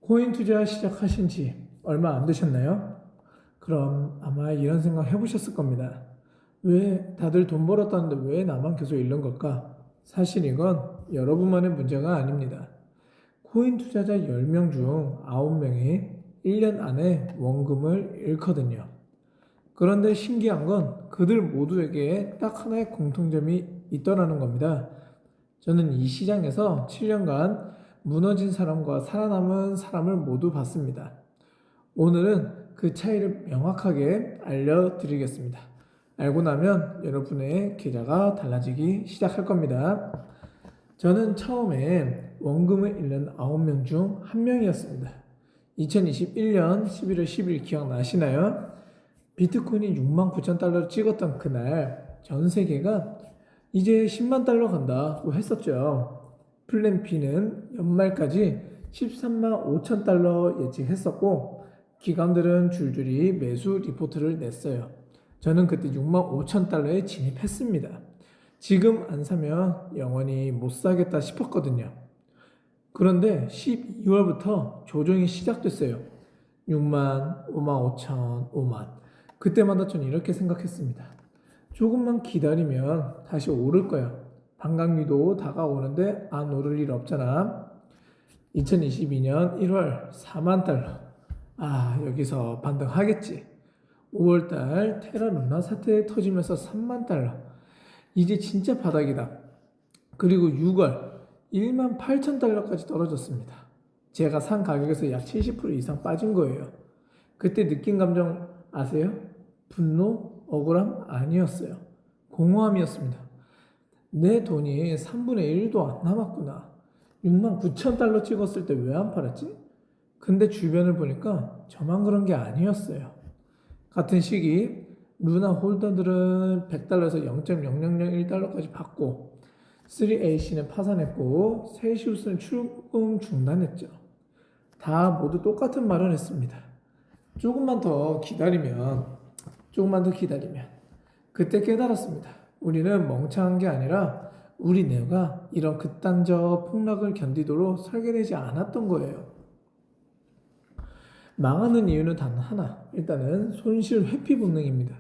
코인 투자 시작하신 지 얼마 안 되셨나요? 그럼 아마 이런 생각 해보셨을 겁니다. 왜 다들 돈 벌었다는데 왜 나만 계속 잃는 걸까? 사실 이건 여러분만의 문제가 아닙니다. 코인 투자자 10명 중 9명이 1년 안에 원금을 잃거든요. 그런데 신기한 건 그들 모두에게 딱 하나의 공통점이 있더라는 겁니다. 저는 이 시장에서 7년간 무너진 사람과 살아남은 사람을 모두 봤습니다. 오늘은 그 차이를 명확하게 알려드리겠습니다. 알고 나면 여러분의 계좌가 달라지기 시작할 겁니다. 저는 처음에 원금을 잃는 9명 중 1명이었습니다. 2021년 11월 10일 기억나시나요? 비트코인이 6만 9천 달러를 찍었던 그날 전 세계가 이제 10만 달러 간다고 했었죠. 플랜 B는 연말까지 13만 5천 달러 예측했었고 기관들은 줄줄이 매수 리포트를 냈어요. 저는 그때 6만 5천 달러에 진입했습니다. 지금 안 사면 영원히 못 사겠다 싶었거든요. 그런데 12월부터 조정이 시작됐어요. 6만, 5만 5천, 5만. 그때마다 전 이렇게 생각했습니다. 조금만 기다리면 다시 오를 거야. 반감기도 다가오는데 안 오를 일 없잖아. 2022년 1월 4만 달러. 아, 여기서 반등하겠지. 5월달 테라루나 사태 터지면서 3만 달러. 이제 진짜 바닥이다. 그리고 6월 1만 8천 달러까지 떨어졌습니다. 제가 산 가격에서 약 70% 이상 빠진 거예요. 그때 느낀 감정 아세요? 분노, 억울함 아니었어요. 공허함이었습니다. 내 돈이 3분의 1도 안 남았구나. 6만 9천 달러 찍었을 때 왜 안 팔았지? 근데 주변을 보니까 저만 그런 게 아니었어요. 같은 시기 루나 홀더들은 100달러에서 0.0001달러까지 받고 3AC는 파산했고 세시우스는 출금 중단했죠. 다 모두 똑같은 말을 했습니다. 조금만 더 기다리면 그때 깨달았습니다. 우리는 멍청한 게 아니라 우리 뇌가 이런 극단적 폭락을 견디도록 설계되지 않았던 거예요. 망하는 이유는 단 하나. 일단은 손실 회피 본능입니다.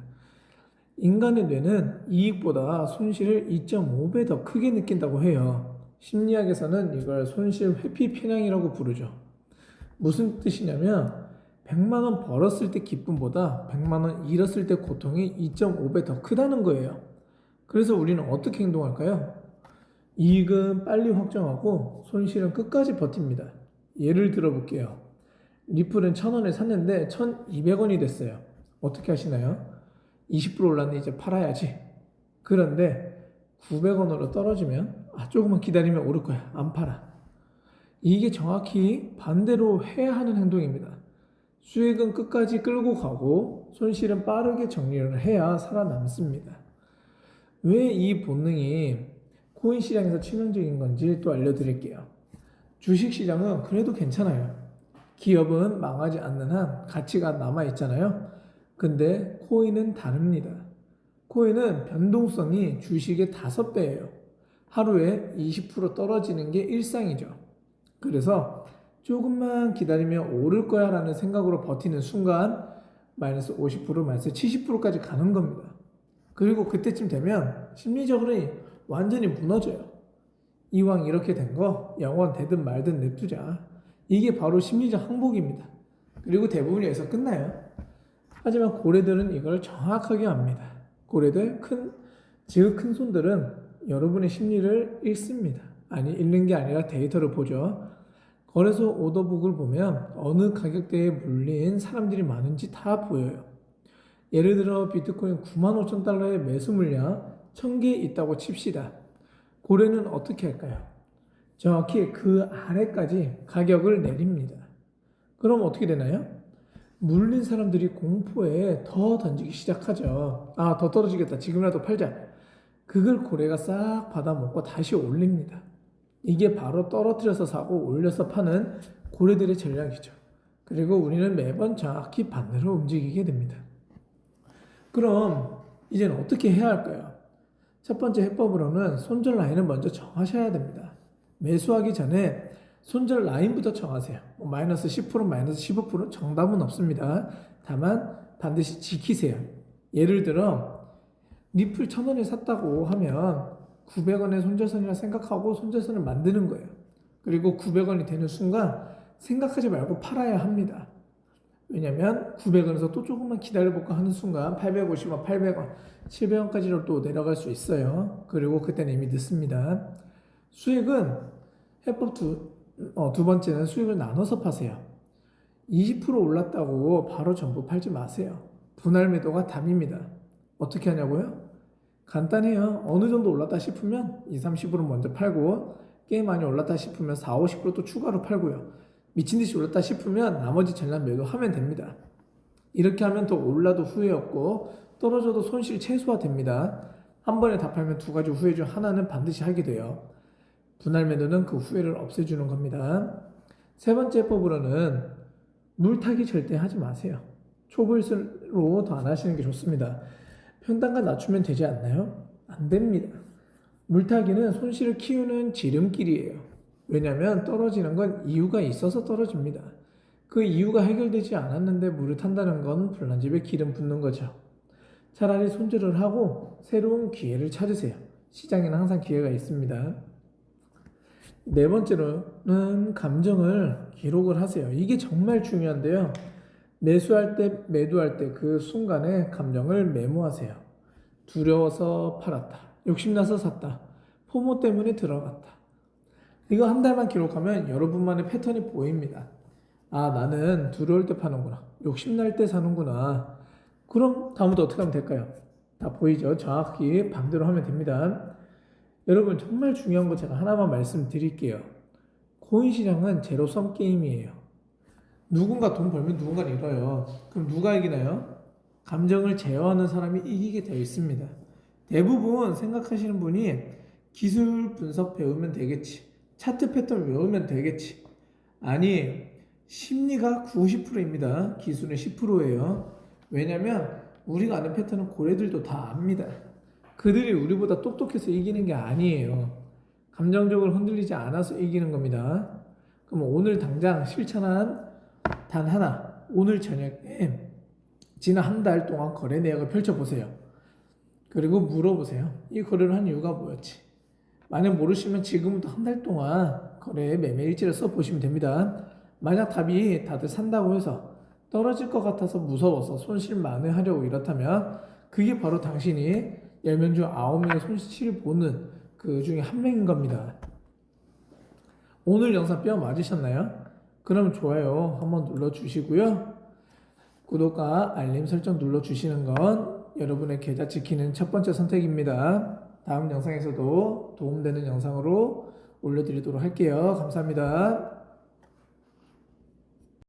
인간의 뇌는 이익보다 손실을 2.5배 더 크게 느낀다고 해요. 심리학에서는 이걸 손실 회피 편향이라고 부르죠. 무슨 뜻이냐면 100만 원 벌었을 때 기쁨보다 100만 원 잃었을 때 고통이 2.5배 더 크다는 거예요. 그래서 우리는 어떻게 행동할까요? 이익은 빨리 확정하고 손실은 끝까지 버팁니다. 예를 들어 볼게요. 리플은 1,000원에 샀는데 1,200원이 됐어요. 어떻게 하시나요? 20% 올랐는데 이제 팔아야지. 그런데 900원으로 떨어지면 조금만 기다리면 오를 거야. 안 팔아. 이게 정확히 반대로 해야 하는 행동입니다. 수익은 끝까지 끌고 가고 손실은 빠르게 정리를 해야 살아남습니다. 왜 이 본능이 코인 시장에서 치명적인 건지 또 알려드릴게요. 주식 시장은 그래도 괜찮아요. 기업은 망하지 않는 한 가치가 남아있잖아요. 근데 코인은 다릅니다. 코인은 변동성이 주식의 5배예요. 하루에 20% 떨어지는 게 일상이죠. 그래서 조금만 기다리면 오를 거야 라는 생각으로 버티는 순간 마이너스 50%, 마이너스 70%까지 가는 겁니다. 그리고 그때쯤 되면 심리적으로 완전히 무너져요. 이왕 이렇게 된 거 영원 되든 말든 냅두자. 이게 바로 심리적 항복입니다. 그리고 대부분이 여기서 끝나요. 하지만 고래들은 이걸 정확하게 압니다. 고래들 큰 손들은 여러분의 심리를 읽습니다. 아니 읽는 게 아니라 데이터를 보죠. 거래소 오더북을 보면 어느 가격대에 물린 사람들이 많은지 다 보여요. 예를 들어 비트코인 9만 5천 달러의 매수 물량 1000개 있다고 칩시다. 고래는 어떻게 할까요? 정확히 그 아래까지 가격을 내립니다. 그럼 어떻게 되나요? 물린 사람들이 공포에 더 던지기 시작하죠. 더 떨어지겠다. 지금이라도 팔자. 그걸 고래가 싹 받아먹고 다시 올립니다. 이게 바로 떨어뜨려서 사고 올려서 파는 고래들의 전략이죠. 그리고 우리는 매번 정확히 반대로 움직이게 됩니다. 그럼 이제는 어떻게 해야 할까요? 첫 번째 해법으로는 손절 라인을 먼저 정하셔야 됩니다. 매수하기 전에 손절 라인부터 정하세요. 뭐 마이너스 10%, 마이너스 15% 정답은 없습니다. 다만 반드시 지키세요. 예를 들어 리플 1,000원에 샀다고 하면 900원의 손절선이라 생각하고 손절선을 만드는 거예요. 그리고 900원이 되는 순간 생각하지 말고 팔아야 합니다. 왜냐면 900원에서 또 조금만 기다려볼까 하는 순간 850원, 800원, 700원까지로 또 내려갈 수 있어요. 그리고 그때는 이미 늦습니다. 수익은 해법 두 번째는 수익을 나눠서 파세요. 20% 올랐다고 바로 전부 팔지 마세요. 분할 매도가 답입니다. 어떻게 하냐고요? 간단해요. 어느 정도 올랐다 싶으면 20, 30% 먼저 팔고 꽤 많이 올랐다 싶으면 4, 50%또 추가로 팔고요. 미친듯이 올랐다 싶으면 나머지 전량 매도하면 됩니다. 이렇게 하면 더 올라도 후회 없고 떨어져도 손실 최소화됩니다. 한 번에 다 팔면 두 가지 후회 중 하나는 반드시 하게 돼요. 분할 매도는 그 후회를 없애주는 겁니다. 세 번째 해법으로는 물타기 절대 하지 마세요. 초보일수록 더 안 하시는 게 좋습니다. 평단가 낮추면 되지 않나요? 안 됩니다. 물타기는 손실을 키우는 지름길이에요. 왜냐하면 떨어지는 건 이유가 있어서 떨어집니다. 그 이유가 해결되지 않았는데 물을 탄다는 건 불난 집에 기름 붓는 거죠. 차라리 손절을 하고 새로운 기회를 찾으세요. 시장에는 항상 기회가 있습니다. 네 번째로는 감정을 기록을 하세요. 이게 정말 중요한데요. 매수할 때, 매도할 때 그 순간에 감정을 메모하세요. 두려워서 팔았다. 욕심나서 샀다. 포모 때문에 들어갔다. 이거 한 달만 기록하면 여러분만의 패턴이 보입니다. 아, 나는 두려울 때 파는구나. 욕심날 때 사는구나. 그럼 다음부터 어떻게 하면 될까요? 다 보이죠? 정확히 반대로 하면 됩니다. 여러분 정말 중요한 거 제가 하나만 말씀드릴게요. 코인 시장은 제로섬 게임이에요. 누군가 돈 벌면 누군가 잃어요. 그럼 누가 이기나요? 감정을 제어하는 사람이 이기게 되어 있습니다. 대부분 생각하시는 분이 기술 분석 배우면 되겠지. 차트 패턴 외우면 되겠지. 아니, 심리가 90%입니다. 기술은 10%예요. 왜냐면 우리가 아는 패턴은 고래들도 다 압니다. 그들이 우리보다 똑똑해서 이기는 게 아니에요. 감정적으로 흔들리지 않아서 이기는 겁니다. 그럼 오늘 당장 실천한 단 하나, 오늘 저녁에 지난 한 달 동안 거래 내역을 펼쳐보세요. 그리고 물어보세요. 이 거래를 한 이유가 뭐였지? 만약 모르시면 지금부터 한 달 동안 거래 매매 일지를 써보시면 됩니다. 만약 답이 다들 산다고 해서 떨어질 것 같아서 무서워서 손실 만회하려고 이렇다면 그게 바로 당신이 10명 중 9명의 손실을 보는 그 중에 한 명인 겁니다. 오늘 영상 뼈 맞으셨나요? 그럼 좋아요 한번 눌러주시고요. 구독과 알림 설정 눌러주시는 건 여러분의 계좌 지키는 첫 번째 선택입니다. 다음 영상에서도 도움되는 영상으로 올려드리도록 할게요. 감사합니다.